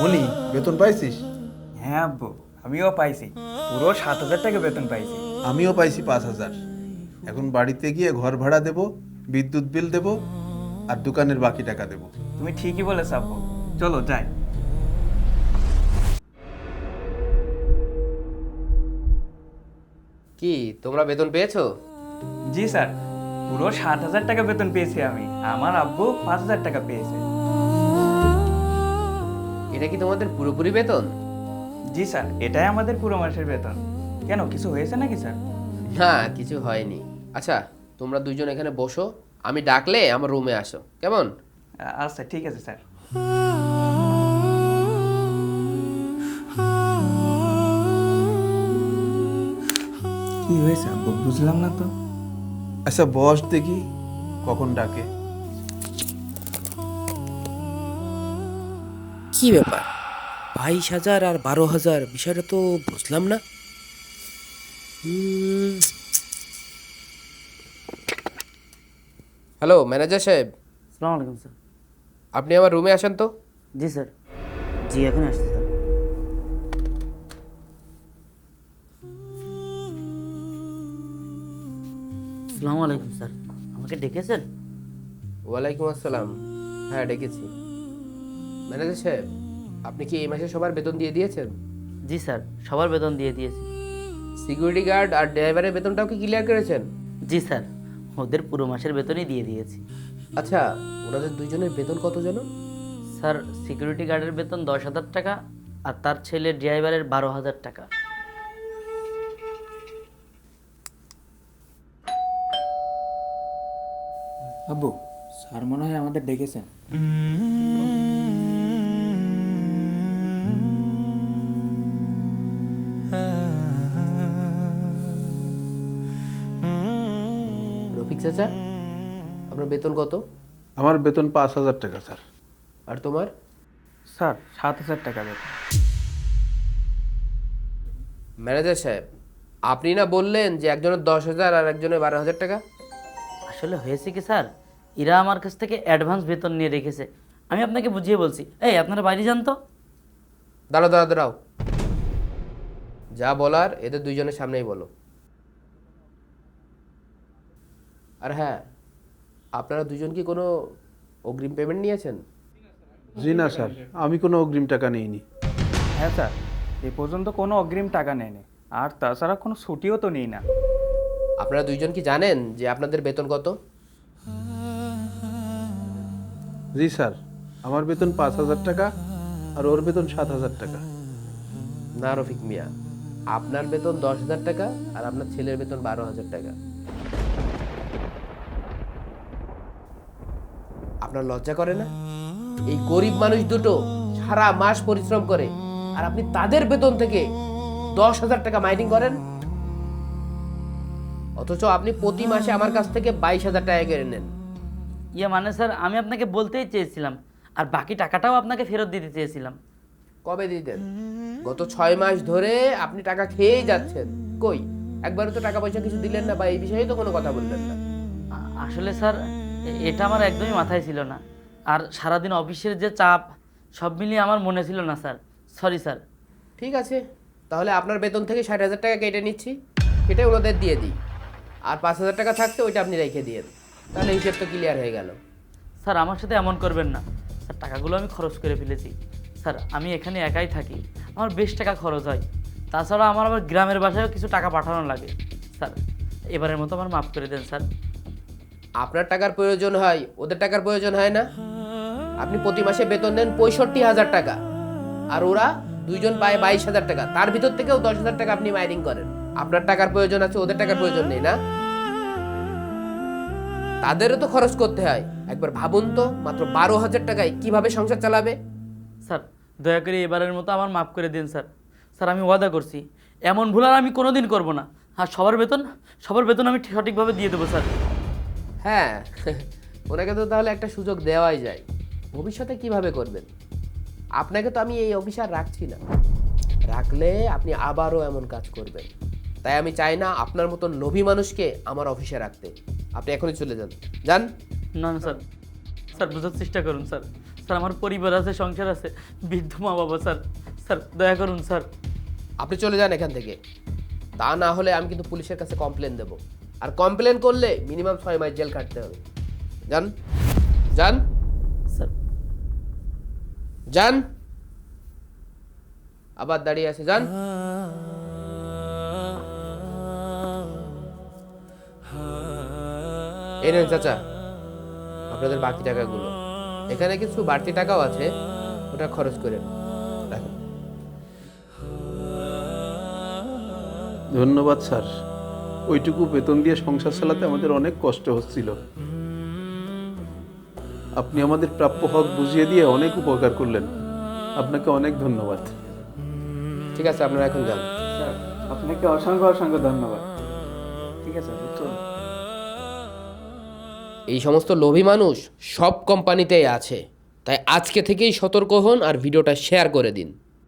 মনি, বেতন পাইছিস? হ্যাঁ আব্বু, আমিও পাইছি। পুরো 7,000 টাকা বেতন পাইছি। আমিও পাইছি 5,000। এখন বাড়িতে গিয়ে ঘর ভাড়া দেব, বিদ্যুৎ বিল দেব, আর দোকানের বাকি টাকা দেব। তুমি ঠিকই বলেছ আব্বু, চলো যাই। কি তোমরা বেতন পেয়েছো? জি স্যার, পুরো 7,000 টাকা বেতন পেয়েছি আমি। আমার আব্বু 5,000 টাকা পেয়েছে। এটা কি তোমাদের পুরোপুরি বেতন? জি স্যার, এটাই আমাদের পুরো মাসের বেতন। কেন, কিছু হয়েছে নাকি স্যার? না, কিছু হয়নি। আচ্ছা, তোমরা দুইজন এখানে বসো, আমি ডাকলে আমার রুমে আসো, কেমন? আচ্ছা ঠিক আছে স্যার। কি হয়েছে আব্বু, বুঝলাম না তো। আচ্ছা বস দেখি কখন ডাকে। কি ব্যাপার, 22,000 আর 12,000, বিষয়টা তো বুঝলাম না। হ্যালো ম্যানেজার সাহেব, আসসালামু আলাইকুম স্যার। আপনি আমার রুমে আসেন তো। জি স্যার, জি এখন আসছি স্যার। আসসালামু আলাইকুম স্যার, আমাকে ডেকেছেন? ওয়ালাইকুম আসসালাম। হ্যাঁ ডেকেছি। ম্যানেজার সাহেব, আপনি কি এই মাসে সবার বেতন দিয়ে দিয়েছেন? জি স্যার, সবার বেতন দিয়ে দিয়েছি। সিকিউরিটি গার্ড আর ড্রাইভারের বেতনটাও কি ক্লিয়ার করেছেন? জি স্যার, ওদের পুরো মাসের বেতনই দিয়ে দিয়েছি। আচ্ছা, ওনাদের দুইজনের বেতন কত যেন? স্যার, সিকিউরিটি গার্ডের বেতন 10,000 টাকা, আর তার ছেলে ড্রাইভারের 12,000 টাকা। আব্বু, স্যার মনে হয় আমাদের ডেকেছেন। রফিক চাচা, আপনার বেতন কত? আমার বেতন 5,000 টাকা স্যার। আর তোমার? স্যার 7,000 টাকা বেতন। ম্যানেজার সাহেব, আপনি না বললেন যে একজনের 10,000 আর একজনের 12,000 টাকা? আসলে হয়েছে কি স্যার, এরা আমার কাছ থেকে অ্যাডভান্স বেতন নিয়ে রেখেছে। আমি আপনাকে বুঝিয়ে বলছি। এই আপনারা বাইরে যান তো। দাঁড়াও দাঁড়াও দাঁড়াও, যা বলার এদের দুইজনের সামনেই বলো। আর হ্যাঁ, আপনারা দুজন কি কোনো অগ্রিম পেমেন্ট নিয়েছেন? জি না স্যার, আমি কোনো অগ্রিম টাকা নিইনি। হ্যাঁ স্যার, এ পর্যন্ত কোনো অগ্রিম টাকা নেয়নি, আর তাছাড়া কোনো ছুটিও তো নেই না। আপনারা দুইজন কি জানেন যে আপনাদের বেতন কত? জি স্যার, আমার বেতন 5,000 টাকা আর ওর বেতন 7,000 টাকা। না রফিক মিয়া, আপনার বেতন 10,000 টাকা আর আপনার ছেলের বেতন 12,000 টাকা। আপনার লজ্জা করে না? এই গরিব মানুষ দুটো সারা মাস পরিশ্রম করে, আর আপনি তাদের বেতন থেকে 10,000 টাকা মাইনিং করেন, অথচ আপনি প্রতি মাসে আমার কাছ থেকে 22,000 টাকা কেড়ে নেন। ইয়ে মানে স্যার, আমি আপনাকে বলতেই চেয়েছিলাম, আর বাকি টাকাটাও আপনাকে ফেরত দিতে চেয়েছিলাম। কবে দিতেন? গত 6 মাস ধরে আপনি টাকা খেয়েই যাচ্ছেন, কই একবারও তো টাকা পয়সা কিছু দিলেন না, বা এই বিষয়ে তো কোনো কথা বললেন না। আসলে স্যার, এটা আমার একদমই মাথায় ছিল না, আর সারাদিন অফিসের যে চাপ, সব মিলিয়ে আমার মনে ছিল না স্যার। Sorry sir. ঠিক আছে, তাহলে আপনার বেতন থেকে 60,000 টাকা কেটে নিচ্ছি, কেটে ওনাদের দিয়ে দিই, আর 5,000 টাকা থাকছে ওইটা আপনি রেখে দিয়েন, তাহলে হিসেব তো ক্লিয়ার হয়ে গেল। স্যার, আমার সাথে এমন করবেন না স্যার, টাকাগুলো আমি খরচ করে ফেলেছি। স্যার, আমি এখানে একাই থাকি, আমার বেশ টাকা খরচ হয়। তাছাড়া আমার আবার গ্রামের বাসায়ও কিছু টাকা পাঠানো লাগে। স্যার, এবারের মতো আমার মাফ করে দেন স্যার। আপনার টাকার প্রয়োজন হয়, ওদের টাকার প্রয়োজন হয় না? আপনি প্রতি মাসে বেতন দেন 65,000 টাকা, আর ওরা দুইজন পায় 22,000 টাকা, তার ভিতর থেকেও 10,000 টাকা আপনি মাইনিং করেন। আপনার টাকার প্রয়োজন আছে, ওদের টাকার প্রয়োজন নেই না? তাদেরও তো খরচ করতে হয়। একবার ভাবুন তো, মাত্র 12,000 টাকায় কিভাবে সংসার চালাবে? স্যার, দয়া করে এবারের মতো আমার মাফ করে দিন স্যার। স্যার, আমি ওয়াদা করছি এমন ভুল আর আমি কোনোদিন করব না। আর সবার বেতন আমি সঠিকভাবে দিয়ে দেবো স্যার। হ্যাঁ, ওনাকে তো তাহলে একটা সুযোগ দেওয়াই যায়। ভবিষ্যতে কিভাবে করবেন? আপনাকে তো আমি এই অফিসে আর রাখছি না, রাখলে আপনি আবারও এমন কাজ করবেন। তাই আমি চাই না আপনার মতন লোভী মানুষকে আমার অফিসে রাখতে। আপনি এখনই চলে যান, যান। না না স্যার, স্যার বোঝার চেষ্টা করুন স্যার। স্যার আমার পরিবার আছে, সংসার আছে, বৃদ্ধ মা বাবা স্যার। স্যার দয়া করুন স্যার। আপনি চলে যান এখান থেকে, তা না হলে আমি কিন্তু পুলিশের কাছে কমপ্লেন দেব, আর কমপ্লেন করলে মিনিমাম 6 মাস জেল কাটতে হবে। যান যান স্যার যান, আবার দাঁড়িয়ে আছে, যান। এই নেন চাচা আপনাদের বাকি টাকাগুলো, এখানে কিছু বাড়তি টাকাও আছে, ওটা খরচ করেন। রাখুন। ধন্যবাদ স্যার, ওইটুকু বেতন দিয়ে সংসার চালাতে আমাদের অনেক কষ্ট হচ্ছিল। আপনি আমাদের প্রাপ্য হক বুঝিয়ে দিয়ে অনেক উপকার করলেন, আপনাকে অনেক ধন্যবাদ। ঠিক আছে, আপনারা এখন যান। স্যার আপনাকে অসংখ্য অসংখ্য ধন্যবাদ। ঠিক আছে চলুন। এই সমস্ত লোভী মানুষ সব কোম্পানিতেই আছে, তাই আজকে থেকেই সতর্ক হন আর ভিডিওটা শেয়ার করে দিন।